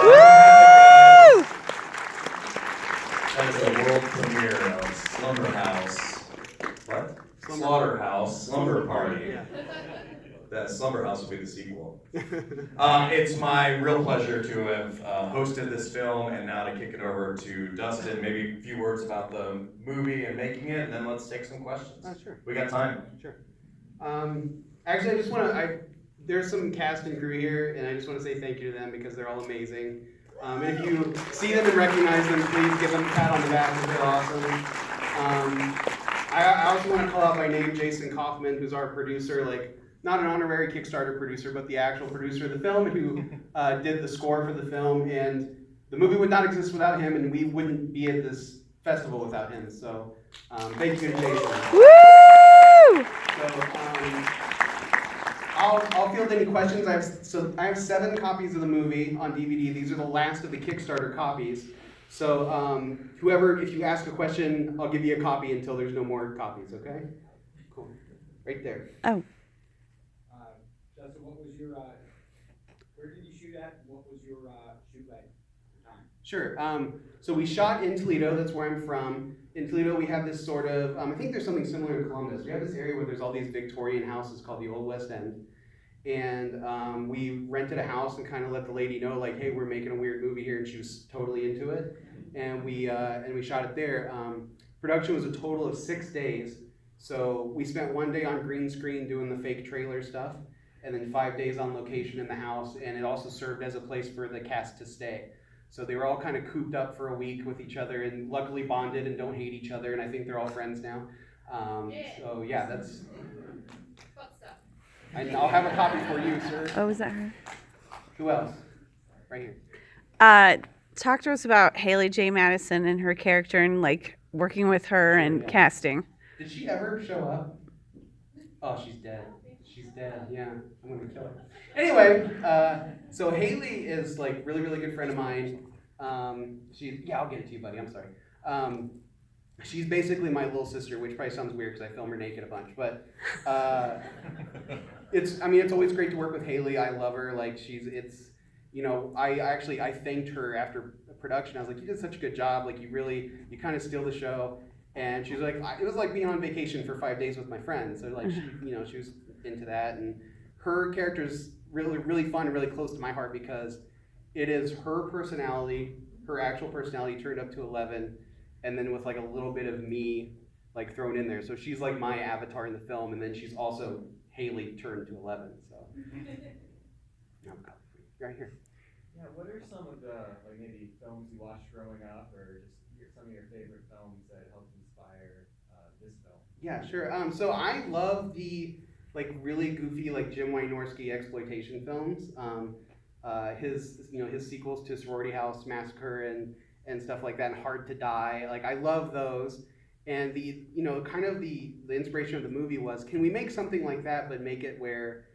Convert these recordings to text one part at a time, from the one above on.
Woo! That is a world premiere of Slumberhouse. What? Slaughterhouse Slumber Party. Yeah. That Slumberhouse will be the sequel. It's my real pleasure to have hosted this film, and now to kick it over to Dustin. Maybe a few words about the movie and making it, and then let's take some questions. Sure. We got time. Sure. Actually, I just want to, there's some cast and crew here, and I just want to say thank you to them because they're all amazing. And if you see them and recognize them, please give them a pat on the back because they're awesome. I also want to call out by name Jason Kaufman, who's our producer, like not an honorary Kickstarter producer, but the actual producer of the film, and who did the score for the film. And the movie would not exist without him, and we wouldn't be at this festival without him. So thank you to Jason. Woo! So I'll field any questions. I have 7 copies of the movie on DVD. These are the last of the Kickstarter copies. So whoever, if you ask a question, I'll give you a copy until there's no more copies. Okay? Cool. Right there. Oh. Justin, what was your? Where did you shoot at? What was your shoot length time? Sure. So we shot in Toledo. That's where I'm from. In Toledo, we have this sort of, I think there's something similar in Columbus. We have this area where there's all these Victorian houses called the Old West End. And we rented a house and kind of let the lady know, like, hey, we're making a weird movie here, and she was totally into it. And we shot it there. Production was a total of 6 days. So we spent 1 day on green screen doing the fake trailer stuff, and then 5 days on location in the house. And it also served as a place for the cast to stay. So they were all kind of cooped up for a week with each other, and luckily bonded and don't hate each other. And I think they're all friends now. So yeah, that's. And I'll have a copy for you, sir. Oh, is that her? Who else? Right here. Talk to us about Haley J. Madison and her character and like working with her and casting. Did she ever show up? Oh, she's dead. She's dead. Yeah, I'm gonna kill her. Anyway, so Haley is like really, really good friend of mine. I'll get it to you, buddy. I'm sorry. She's basically my little sister, which probably sounds weird because I film her naked a bunch, but it's always great to work with Haley. I love her. Like I thanked her after production. I was like, you did such a good job. Like you kind of steal the show. And she was like, it was like being on vacation for 5 days with my friends. So like, she was into that. And her character is really, really fun and really close to my heart because it is her personality, her actual personality turned up to 11. And then with like a little bit of me like thrown in there. So she's like my avatar in the film, and then she's also Haley turned to 11. So right here. Yeah, what are some of the like maybe films you watched growing up, or just some of your favorite films that helped inspire this film? Yeah, sure. So I love the like really goofy like Jim Wynorski exploitation films. His sequels to Sorority House Massacre and stuff like that, and Hard to Die. Like I love those. And the inspiration of the movie was, can we make something like that but make it where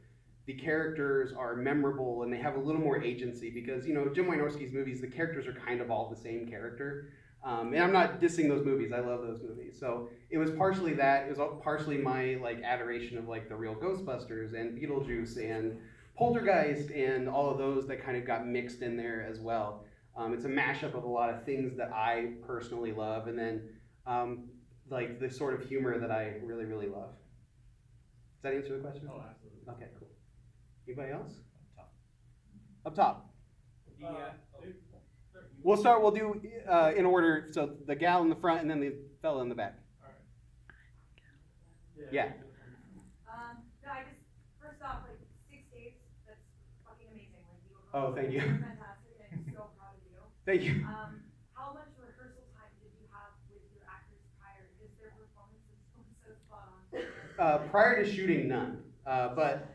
the characters are memorable and they have a little more agency? Because Jim Wynorski's movies, the characters are kind of all the same character. And I'm not dissing those movies. I love those movies. So it was partially that. It was partially my like adoration of like the real Ghostbusters and Beetlejuice and Poltergeist and all of those that kind of got mixed in there as well. It's a mashup of a lot of things that I personally love, and then like the sort of humor that I really, really love. Does that answer the question? Oh, absolutely. Okay, cool. Anybody else? Up top. We'll do in order, so the gal in the front and then the fella in the back. All right. Yeah. No, first off, like 6 days, that's fucking amazing. Like you Oh, thank you. fantastic, and I'm so proud of you. Thank you. How much rehearsal time did you have with your actors prior? Because their performances were so spot on. Prior to shooting, none. But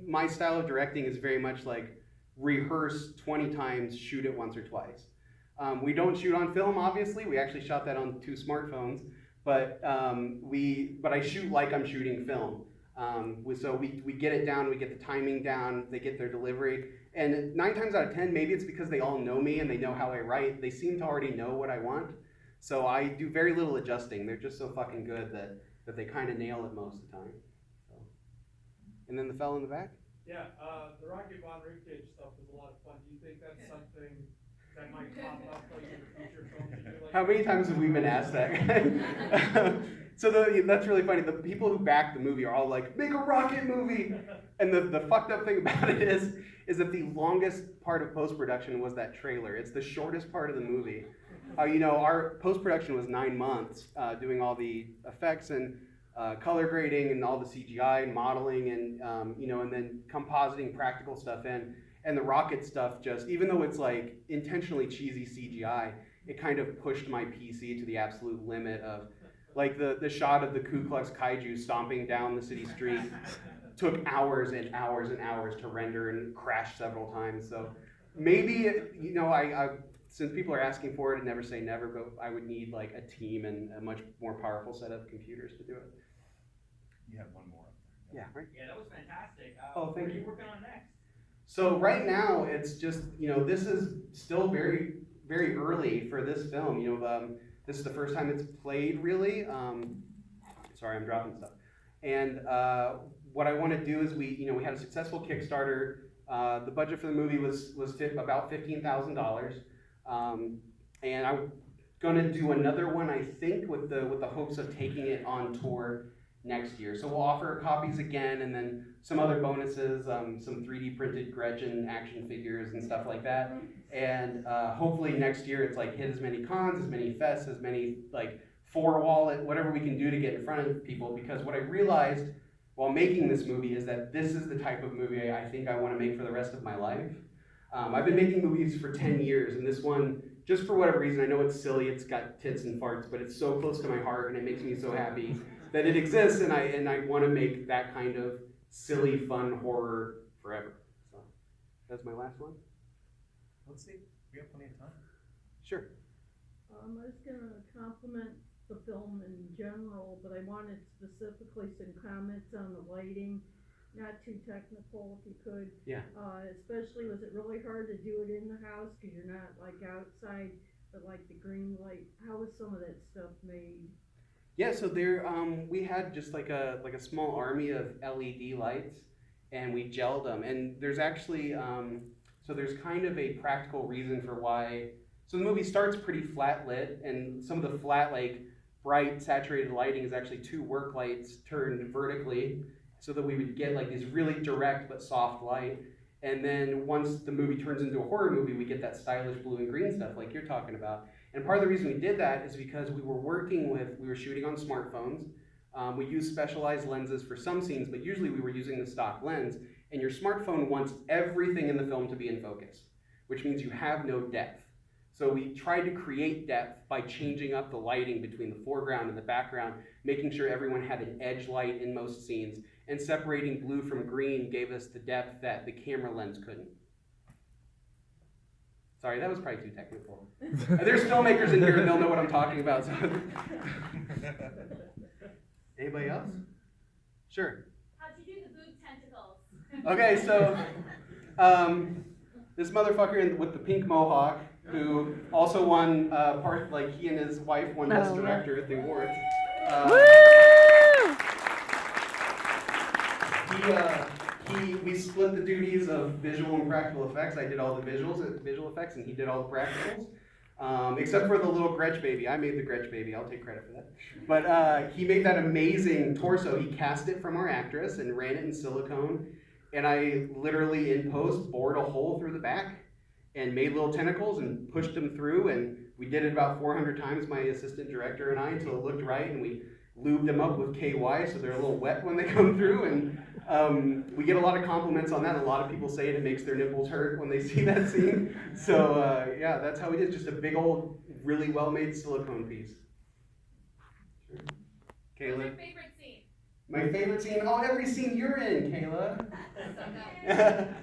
my style of directing is very much like rehearse 20 times, shoot it once or twice. We don't shoot on film, obviously. We actually shot that on 2 smartphones, but I shoot like I'm shooting film. So we get it down, we get the timing down, they get their delivery, and 9 times out of 10, maybe it's because they all know me and they know how I write. They seem to already know what I want, so I do very little adjusting. They're just so fucking good that they kind of nail it most of the time. So. And then the fellow in the back? Yeah, the Rocky Von Ribcage stuff was a lot of fun. Do you think that's something that might pop up like in the future films that you like? How many times have we been asked that? So that's really funny. The people who back the movie are all like, make a rocket movie. And the fucked up thing about it is that the longest part of post-production was that trailer. It's the shortest part of the movie. Our post-production was 9 months, doing all the effects and color grading and all the CGI and modeling and and then compositing practical stuff in. And the rocket stuff just, even though it's like intentionally cheesy CGI, it kind of pushed my PC to the absolute limit of, like the shot of the Ku Klux Kaiju stomping down the city street took hours and hours and hours to render and crashed several times. So maybe, I since people are asking for it, and never say never, but I would need like a team and a much more powerful set of computers to do it. You have one more. Yeah, right. Yeah, that was fantastic. Oh, thank what are you. you working on next? So right now, it's just, this is still very, very early for this film. This is the first time it's played, really. Sorry, I'm dropping stuff. And what I want to do is we had a successful Kickstarter. The budget for the movie was about $15,000. And I'm going to do another one, I think, with the hopes of taking it on tour next year. So we'll offer copies again, and then some other bonuses, some 3D printed Gretchen action figures and stuff like that. And hopefully next year it's like hit as many cons, as many fests, as many like 4-wall, whatever we can do to get in front of people. Because what I realized while making this movie is that this is the type of movie I think I want to make for the rest of my life. I've been making movies for 10 years, and this one, just for whatever reason, I know it's silly, it's got tits and farts, but it's so close to my heart and it makes me so happy that it exists, and I want to make that kind of silly, fun horror forever. So that's my last one. Let's see. We have plenty of time. Sure. I was gonna compliment the film in general, but I wanted specifically some comments on the lighting. Not too technical, if you could. Yeah. Especially, was it really hard to do it in the house because you're not like outside, but like the green light? How was some of that stuff made? Yeah, so we had just like a small army of LED lights, and we gelled them. And there's actually so there's kind of a practical reason for why. So the movie starts pretty flat lit, and some of the flat, like bright saturated lighting is actually 2 work lights turned vertically, so that we would get like this really direct but soft light. And then once the movie turns into a horror movie, we get that stylish blue and green stuff like you're talking about. And part of the reason we did that is because we were shooting on smartphones. We use specialized lenses for some scenes, but usually we were using the stock lens. And your smartphone wants everything in the film to be in focus, which means you have no depth. So we tried to create depth by changing up the lighting between the foreground and the background, making sure everyone had an edge light in most scenes, and separating blue from green gave us the depth that the camera lens couldn't. Sorry, that was probably too technical. There's filmmakers in here and they'll know what I'm talking about. So. Anybody else? Sure. How'd you do the boob tentacles? Okay, so this motherfucker with the pink mohawk, who also won he and his wife won Best Director at the awards. We split the duties of visual and practical effects. I did all the visual effects, and he did all the practicals. Except for the little Gretch baby. I made the Gretch baby. I'll take credit for that. But he made that amazing torso. He cast it from our actress and ran it in silicone. And I literally, in post, bored a hole through the back and made little tentacles and pushed them through. And we did it about 400 times, my assistant director and I, until it looked right. And we lubed them up with KY so they're a little wet when they come through. And we get a lot of compliments on that. A lot of people say it makes their nipples hurt when they see that scene. So yeah, that's how we did. Just a big old, really well-made silicone piece. Sure. Kayla. What's your favorite scene? My favorite scene? Oh, every scene you're in, Kayla. So good.